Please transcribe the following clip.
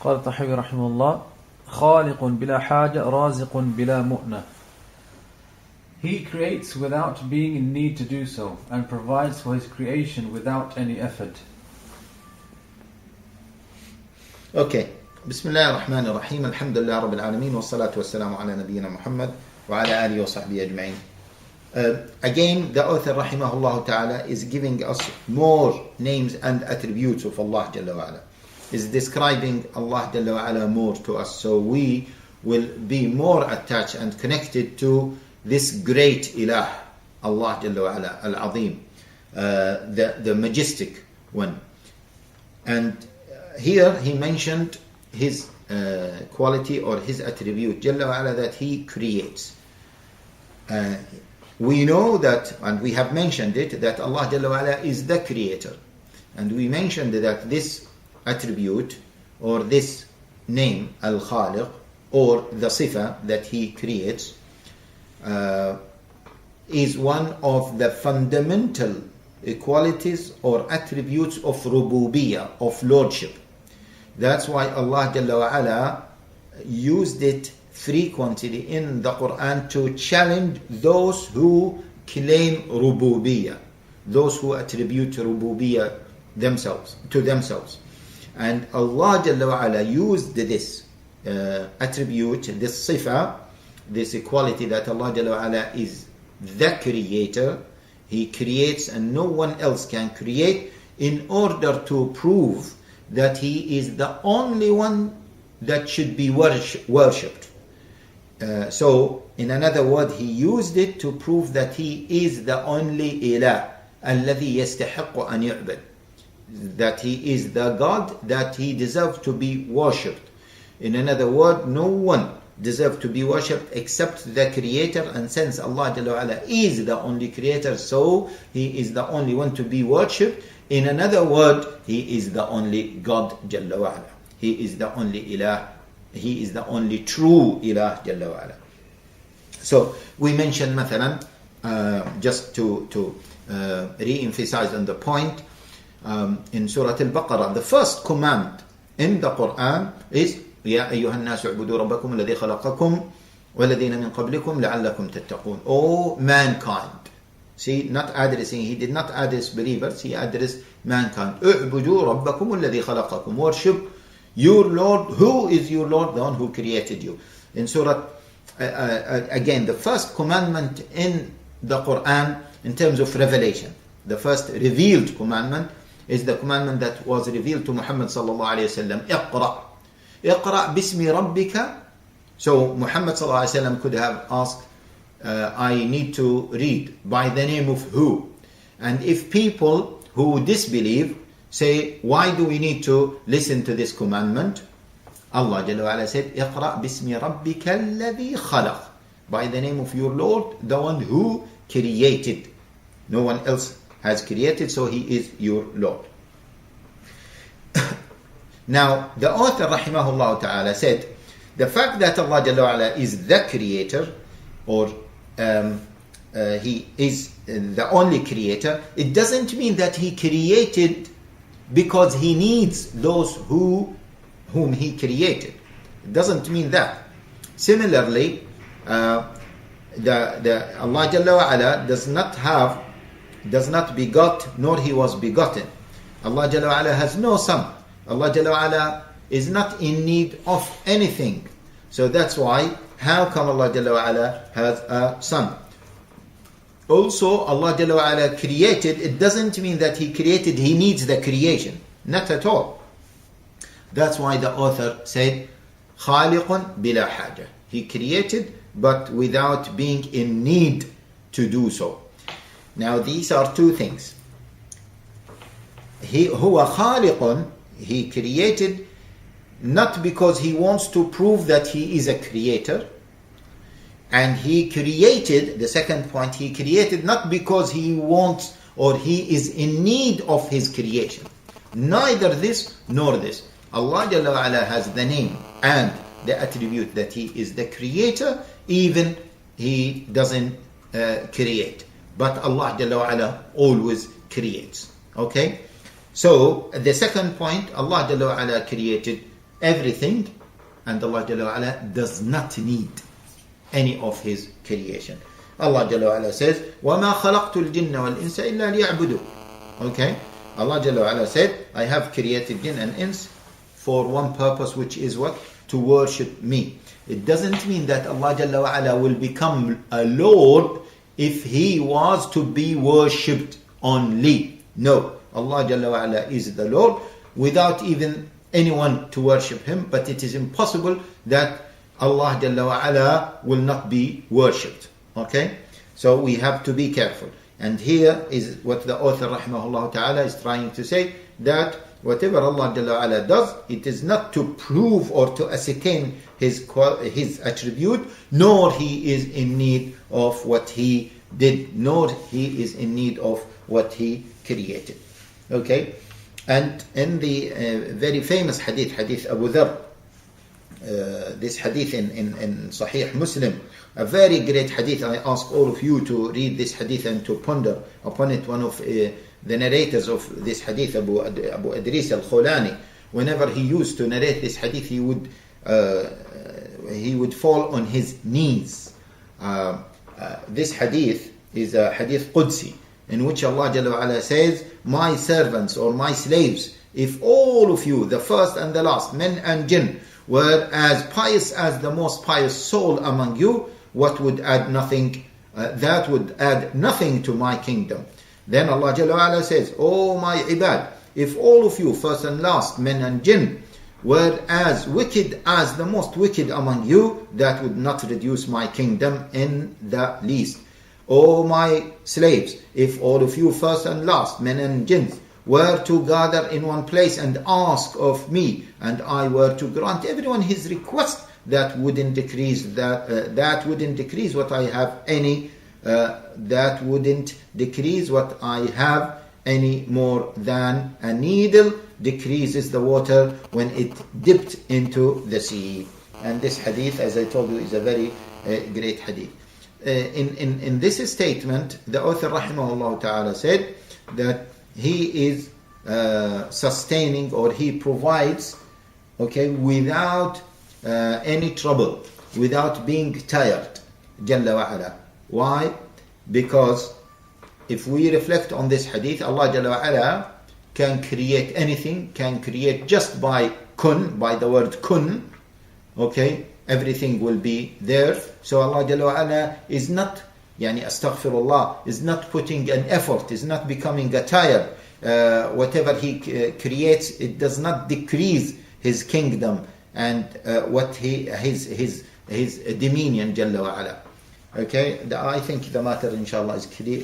قال الطحاوي رحمه الله خالق بلا حاجة رازق بلا مؤنة. He creates without being in need to do so and provides for his creation without any effort. Okay. بسم الله الرحمن الرحيم الحمد لله رب العالمين والصلاة والسلام على نبينا محمد وعلى آله وصحبه أجمعين. Again, the author rahimahullah ta'ala is giving us more names and attributes of Allah Jalla wa'ala. Is describing Allah Jalla wa'ala more to us, so we will be more attached and connected to this great ilah, Allah Jalla wa'ala, al-azim, the majestic one. And here he mentioned his quality or his attribute Jalla wa'ala, that he creates. We know that, and we have mentioned it, that Allah Jalla wa'ala is the creator. And we mentioned that this attribute or this name, Al-Khaliq, or the sifa that he creates, is one of the fundamental qualities or attributes of rububiyyah, of lordship. That's why Allah Jalla wa'ala used it frequently in the Quran to challenge those who claim rububiyyah, those who attribute rububiyyah to themselves. And Allah Jalla wa'ala used this attribute, this sifa, this equality that Allah Jalla wa'ala is the creator. He creates and no one else can create, in order to prove that he is the only one that should be worshipped. So, in another word, he used it to prove that he is the only ilah, الذي يستحق أن يعبد, that he is the God that he deserves to be worshipped. In another word, no one deserves to be worshipped except the creator, and since Allah Jalla wa'ala is the only creator, so he is the only one to be worshipped. In another word, he is the only God Jalla wa'ala. He is the only ilah. He is the only true ilah Jalla wa'ala. So we mentioned مثلا, just to re-emphasize on the point, in Surah Al-Baqarah, the first command in the Quran is يا أيها الناس اعبدوا ربكم الذي خلقكم والذين من قبلكم لعلكم تتقون. O mankind. See, not addressing, he did not address believers, he addressed mankind. اعبدوا ربكم الذي خلقكم. Worship your Lord. Who is your Lord? The one who created you. In Surah, again, the first commandment in the Quran in terms of revelation, the first revealed commandment is the commandment that was revealed to Muhammad sallallahu alayhi wa sallam. اقرأ. اقرأ باسم ربك. So Muhammad sallallahu alayhi wa sallam could have asked, I need to read by the name of who? And if people who disbelieve say, why do we need to listen to this commandment? Allah Jalla wa'ala said, اقرأ باسم ربك الذي خلق. By the name of your Lord, the one who created. No one else has created, so he is your Lord. Now, the author rahimahullah ta'ala said, the fact that Allah Jalla wa'ala is the creator, or he is the only creator, it doesn't mean that he created because he needs those whom he created. It doesn't mean that. Similarly, Allah Jalla wa'ala does not begot, nor he was begotten. Allah Jalla wa'ala has no son. Allah Jalla wa'ala is not in need of anything. So that's why, how come Allah Jalla wa'ala has a son? Also, Allah Jalla wa'ala created, it doesn't mean that he created, he needs the creation. Not at all. That's why the author said, خالق بلا حاجة. He created, but without being in need to do so. Now these are two things. هو خالق, he created not because he wants to prove that he is a creator. And he created, the second point, he created not because he wants or he is in need of his creation. Neither this nor this. Allah Jalla wa'ala has the name and the attribute that he is the creator, even he doesn't create. But Allah Jalla wa'ala always creates. Okay? So, the second point, Allah Jalla wa'ala created everything, and Allah Jalla wa Ala does not need any of His creation. Allah Jalla wa Ala says, وَمَا خَلَقْتُ الْجِنَّ وَالْإِنسَ إِلَّا لِيَعْبُدُوا. Okay? Allah Jalla wa Ala said, I have created jinn and ins for one purpose, which is what? To worship me. It doesn't mean that Allah Jalla wa Ala will become a Lord if He was to be worshipped only. No. Allah Jalla wa Ala is the Lord without even anyone to worship Him, but it is impossible that Allah Jalla wa Ala will not be worshipped. Okay? So we have to be careful. And here is what the author rahimahullah ta'ala is trying to say, that whatever Allah Jalla wa Ala does, it is not to prove or to ascertain His attribute, nor He is in need of what He did, nor He is in need of what He created. Okay? And in the very famous hadith Abu Dharr, this hadith in Sahih Muslim, a very great hadith. I ask all of you to read this hadith and to ponder upon it. One of the narrators of this hadith, Abu Idris al-Khawlani, whenever he used to narrate this hadith, he would fall on his knees. This hadith is a hadith Qudsi, in which Allah Jalla wa Ala says, my servants or my slaves, if all of you, the first and the last, men and jinn, were as pious as the most pious soul among you, what would add nothing? That would add nothing to my kingdom. Then Allah Jalla wa Ala says, oh my ibad, if all of you, first and last, men and jinn, were as wicked as the most wicked among you, that would not reduce my kingdom in the least. O my slaves, if all of you, first and last, men and jinns, were to gather in one place and ask of me, and I were to grant everyone his request, that wouldn't decrease that wouldn't decrease what I have any that wouldn't decrease what I have any more than a needle decreases the water when it dipped into the sea. And this hadith, as I told you, is a very great hadith. In this statement, the author rahimahullah ta'ala said that he is sustaining, or he provides, okay, without any trouble, without being tired, Jalla wa Ala. Why? Because if we reflect on this hadith, Allah Jalla wa Ala can create anything, can create just by kun, by the word kun, okay, everything will be there. So Allah Jalla wa Ala is not, astaghfirullah, is not putting an effort, is not becoming a tired. Whatever He creates, it does not decrease His kingdom and what his dominion Jalla wa Ala. Okay, I think the matter inshallah is clear.